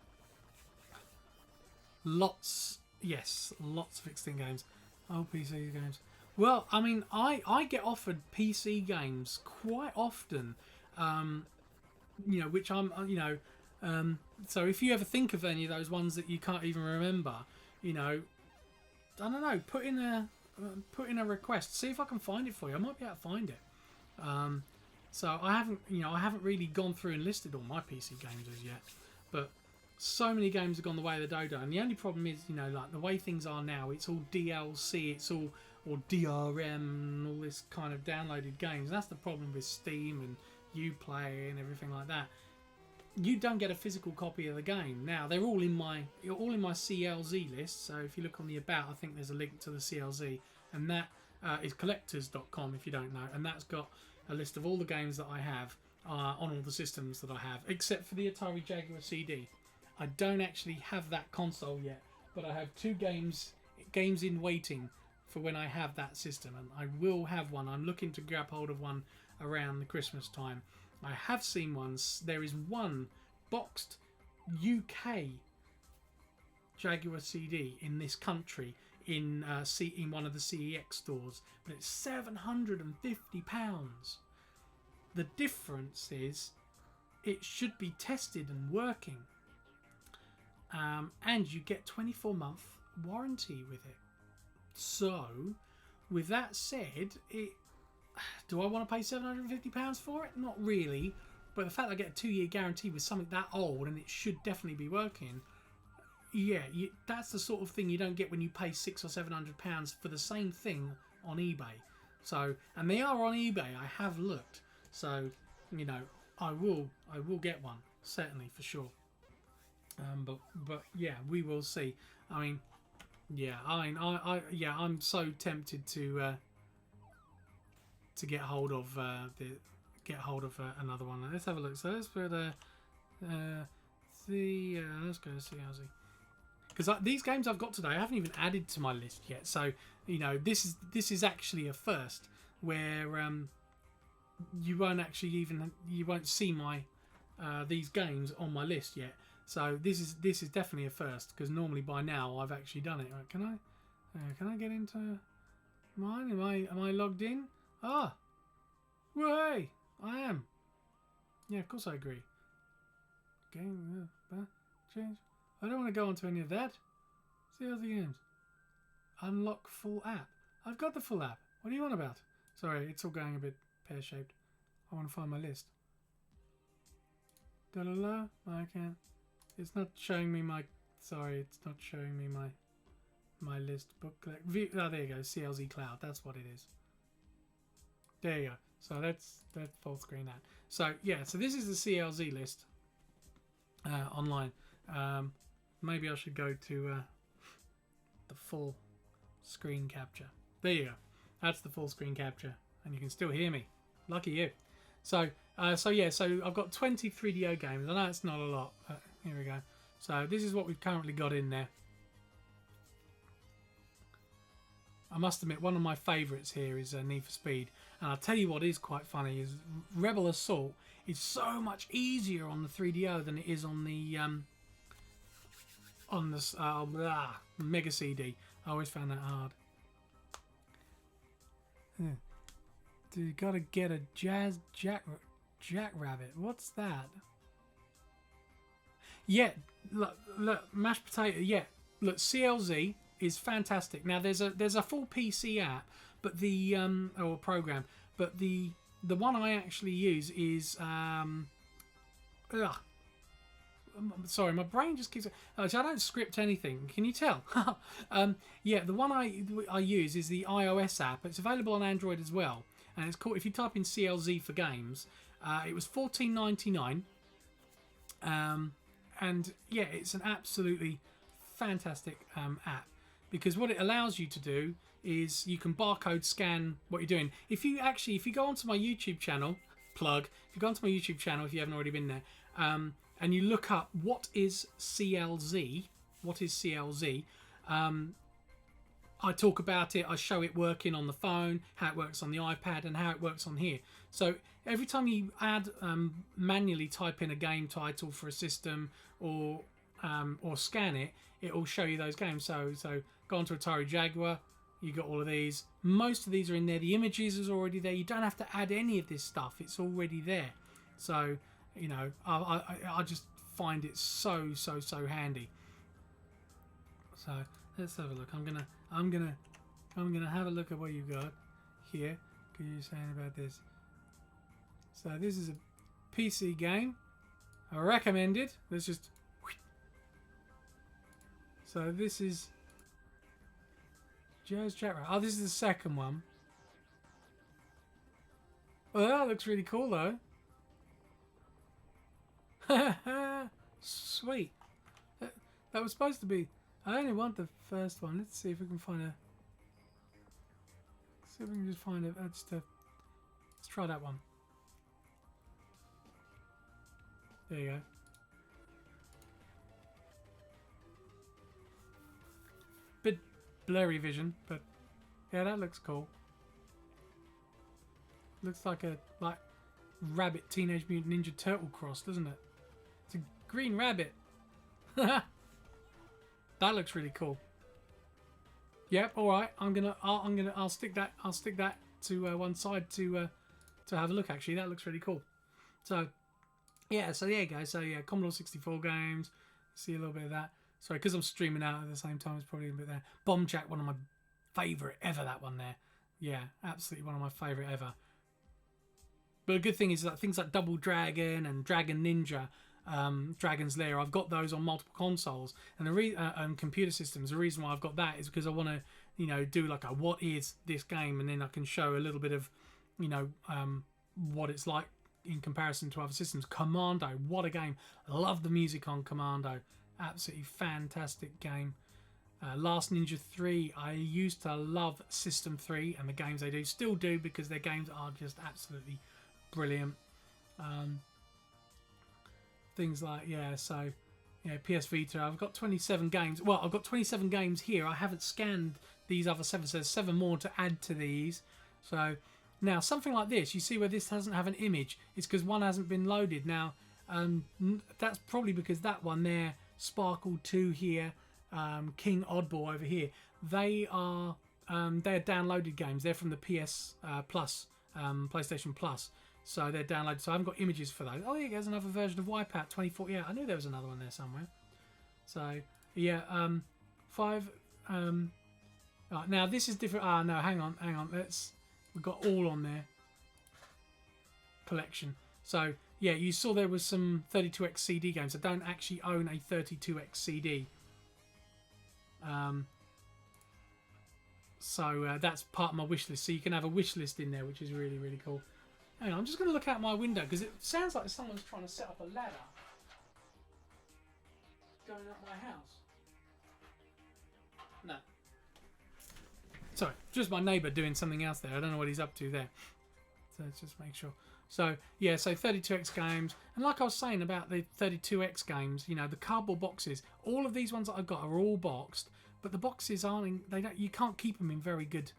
[SPEAKER 1] Lots of extinct games. Oh, PC games. Well, I mean, I get offered PC games quite often, you know, which I'm, you know, so if you ever think of any of those ones that you can't even remember, you know, I don't know, put in a request, see if I can find it for you. I might be able to find it. So I haven't really gone through and listed all my PC games as yet, but so many games have gone the way of the dodo, and the only problem is, you know, like the way things are now, it's all DLC, it's all or DRM and all this kind of downloaded games. That's the problem with Steam and Uplay and everything like that. You don't get a physical copy of the game. Now they're all in my CLZ list. So if you look on the about, I think there's a link to the CLZ, and that is collectors.com if you don't know, and that's got a list of all the games that I have on all the systems that I have, except for the Atari Jaguar CD. I don't actually have that console yet, but I have 2 games in waiting for when I have that system, and I will have one. I'm looking to grab hold of one around the Christmas time. I have seen ones. There is one boxed UK Jaguar CD in this country in one of the CEX stores, but it's £750. The difference is it should be tested and working, and you get 24-month warranty with it. So, with that said, do I want to pay £750 for it? Not really, but the fact that I get a 2-year guarantee with something that old and it should definitely be working, yeah, that's the sort of thing you don't get when you pay £600 or £700 for the same thing on eBay. So, and they are on eBay. I have looked. So, you know, I will get one, certainly, for sure. But yeah, we will see. I mean, yeah, I'm so tempted to get hold of another one. Let's have a look. So let's put let's go CLZ, because these games I've got today I haven't even added to my list yet. So you know, this is actually a first where you won't see my these games on my list yet. So this is definitely a first, because normally by now I've actually done it. Right, can I get into mine? Am I logged in? Ah, way, I am. Yeah, of course I agree. Game change. I don't want to go onto any of that. See other games. Unlock full app. I've got the full app. What do you want about? Sorry, it's all going a bit pear-shaped. I want to find my list. Da la la. I can't. It's not showing me my. Sorry, it's not showing me my list booklet. Oh, there you go. CLZ Cloud. That's what it is. There you go. So that's full screen that. So yeah. So this is the CLZ list online. Maybe I should go to the full screen capture. There you go. That's the full screen capture, and you can still hear me. Lucky you. So yeah. So I've got 20 3DO games. I know it's not a lot. But here we go. So this is what we've currently got in there. I must admit, one of my favourites here is Need for Speed, and I'll tell you what is quite funny is Rebel Assault is so much easier on the 3DO than it is on the Mega CD. I always found that hard. You gotta get a Jackrabbit. What's that? Yeah, look, mashed potato. Yeah, look, CLZ is fantastic. Now there's a full PC app, but the or program, but the one I actually use is sorry, my brain just keeps. So I don't script anything. Can you tell? Yeah, the one I use is the iOS app. It's available on Android as well, and it's called. If you type in CLZ for games, it was $14.99. And yeah, it's an absolutely fantastic app, because what it allows you to do is you can barcode scan what you're doing. If you go onto my YouTube channel, if you go onto my YouTube channel, if you haven't already been there, and you look up what is CLZ, I talk about it, I show it working on the phone, how it works on the iPad, and how it works on here. So every time you manually type in a game title for a system or scan it, it will show you those games. So go onto Atari Jaguar, you got all of these. Most of these are in there. The images is already there. You don't have to add any of this stuff. It's already there. So you know, I just find it so handy. So let's have a look. I'm gonna have a look at what you got here. Because you're saying about this. So this is a PC game. I recommend it. Let's just. So this is Joe's chat room. Oh, this is the second one. Well, that looks really cool though. Sweet. That was supposed to be. I only want the first one. Let's see if we can find a. See if we can just find a. Let's try that one. There you go. Bit blurry vision, but yeah, that looks cool. Looks like a rabbit Teenage Mutant Ninja Turtle cross, doesn't it? It's a green rabbit. That looks really cool. Yep. All right. I'll stick that to one side to have a look. Actually, that looks really cool. So yeah. So there you go. So yeah, Commodore 64 games. See a little bit of that. Sorry, because I'm streaming out at the same time. It's probably a bit there. Bomb Jack, one of my favourite ever. That one there. Yeah, absolutely one of my favourite ever. But the good thing is that things like Double Dragon and Dragon Ninja, Dragon's Lair, I've got those on multiple consoles and computer systems. The reason why I've got that is because I want to, do like a what is this game, and then I can show a little bit of, what it's like in comparison to other systems. Commando, what a game! I love the music on Commando. Absolutely fantastic game. Last Ninja 3, I used to love System 3 and the games they do. Still do, because their games are just absolutely brilliant. Things like, PS Vita, I've got 27 games. Well, I've got 27 games here. I haven't scanned these other 7, so there's 7 more to add to these. So now something like this, you see where this doesn't have an image, it's because one hasn't been loaded. Now that's probably because that one there, Sparkle 2 here, King Oddball over here, they're downloaded games. They're from the PS Plus, PlayStation Plus. So they're downloaded. So I haven't got images for those. Oh, yeah, there's another version of Wipeout 24. Yeah, I knew there was another one there somewhere. So yeah, 5. Now this is different. No, hang on. We've got all on there. Collection. So yeah, you saw there was some 32x CD games. I don't actually own a 32x CD. So that's part of my wish list. So you can have a wish list in there, which is really, really cool. Hang on, I'm just going to look out my window because it sounds like someone's trying to set up a ladder going up my house. No. Sorry, just my neighbour doing something else there. I don't know what he's up to there. So let's just make sure. So yeah, so 32x games, and like I was saying about the 32x games, the cardboard boxes. All of these ones that I've got are all boxed, but the boxes aren't. You can't keep them in very good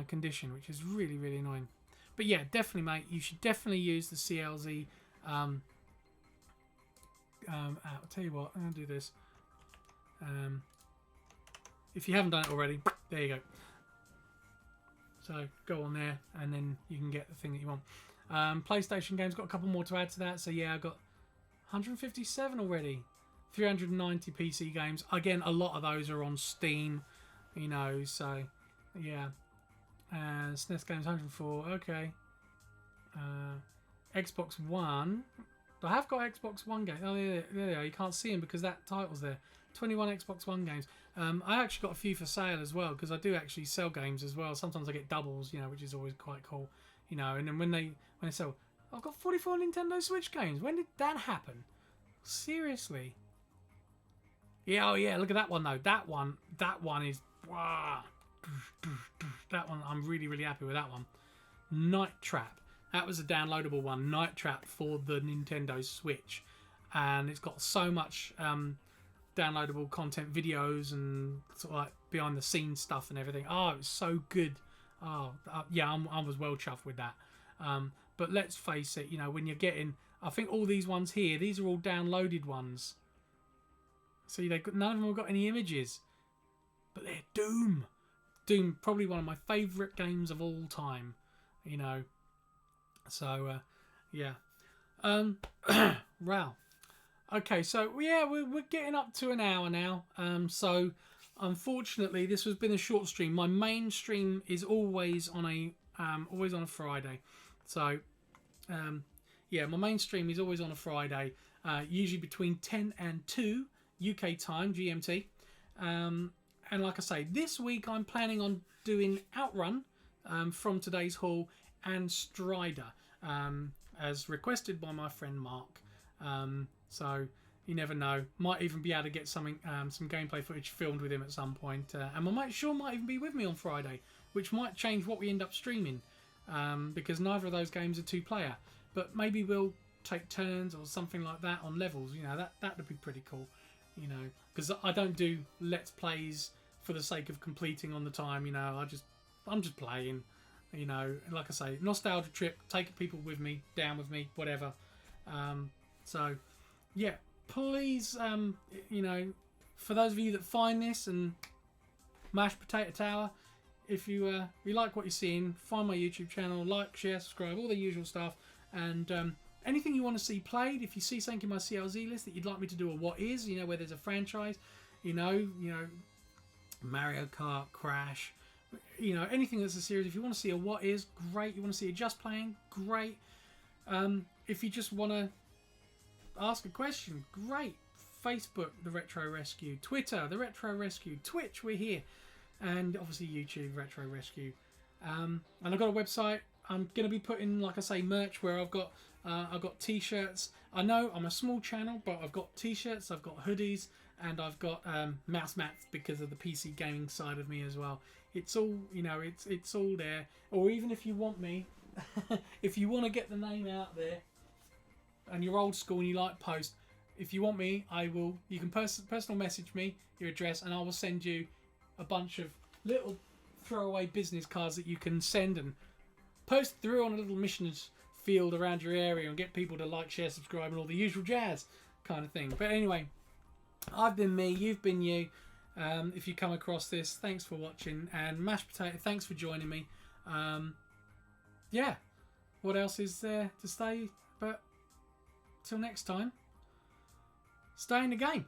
[SPEAKER 1] condition, which is really, really annoying. But yeah, definitely, mate. You should definitely use the CLZ. I'll tell you what. I'm gonna do this. If you haven't done it already, there you go. So go on there, and then you can get the thing that you want. PlayStation games, got a couple more to add to that. So yeah, I've got 157 already. 390 PC games. Again, a lot of those are on Steam. So yeah. SNES games 104. Okay. Xbox One. I have got Xbox One games. Oh, there they are. You can't see them because that title's there. 21 Xbox One games. I actually got a few for sale as well, because I do actually sell games as well. Sometimes I get doubles, which is always quite cool. And then when they sell, I've got 44 Nintendo Switch games. When did that happen? Seriously? Yeah, oh yeah. Look at that one though. That one is. Wow. That one, I'm really, really happy with that one. Night Trap. That was a downloadable one. Night Trap for the Nintendo Switch, and it's got so much downloadable content, videos, and sort of like behind the scenes stuff and everything. Oh, it was so good. Oh, yeah, I was well chuffed with that. But let's face it, when you're getting, I think all these ones here, these are all downloaded ones. See, none of them have got any images, but they're Doom. Doom, probably one of my favourite games of all time, So, yeah. Wow. Okay, so yeah, we're getting up to an hour now. So, unfortunately, this has been a short stream. My main stream is always on a Friday. So, yeah, my main stream is always on a Friday, usually between 10 and 2 UK time, GMT. And like I say, this week I'm planning on doing Outrun from today's haul and Strider, as requested by my friend Mark. So you never know, might even be able to get something, some gameplay footage filmed with him at some point. And my mate Sean might even be with me on Friday, which might change what we end up streaming, because neither of those games are 2-player. But maybe we'll take turns or something like that on levels. You know, that would be pretty cool. You know, because I don't do let's plays for the sake of completing on the time. You know, I'm just playing. You know, like I say, nostalgia trip, take people with me, down with me, whatever. So yeah, please, you know, for those of you that find this and Mashed Potato Tower, if you like what you're seeing, find my YouTube channel, like, share, subscribe, all the usual stuff. And anything you want to see played, if you see something in my CLZ list that you'd like me to do a what is, you know, where there's a franchise, you know, Mario Kart, Crash, you know, anything that's a series. If you want to see a what is, great. You want to see a just playing, great. If you just want to ask a question, great. Facebook, The Retro Rescue. Twitter, The Retro Rescue. Twitch, we're here. And obviously YouTube, Retro Rescue. And I've got a website. I'm going to be putting, like I say, merch where I've got t-shirts. I know I'm a small channel, but I've got t-shirts, I've got hoodies, and I've got mouse mats because of the PC gaming side of me as well. It's all, you know, it's all there. Or even if you want me, if you want to get the name out there, and you're old school and you like post, if you want me, I will. You can personal message me your address, and I will send you a bunch of little throwaway business cards that you can send and post through on a little missions field around your area and get people to like, share, subscribe, and all the usual jazz kind of thing. But anyway, I've been me, you've been you. If you come across this, thanks for watching. And Mashed Potato, thanks for joining me. Yeah, what else is there to say? But till next time, stay in the game.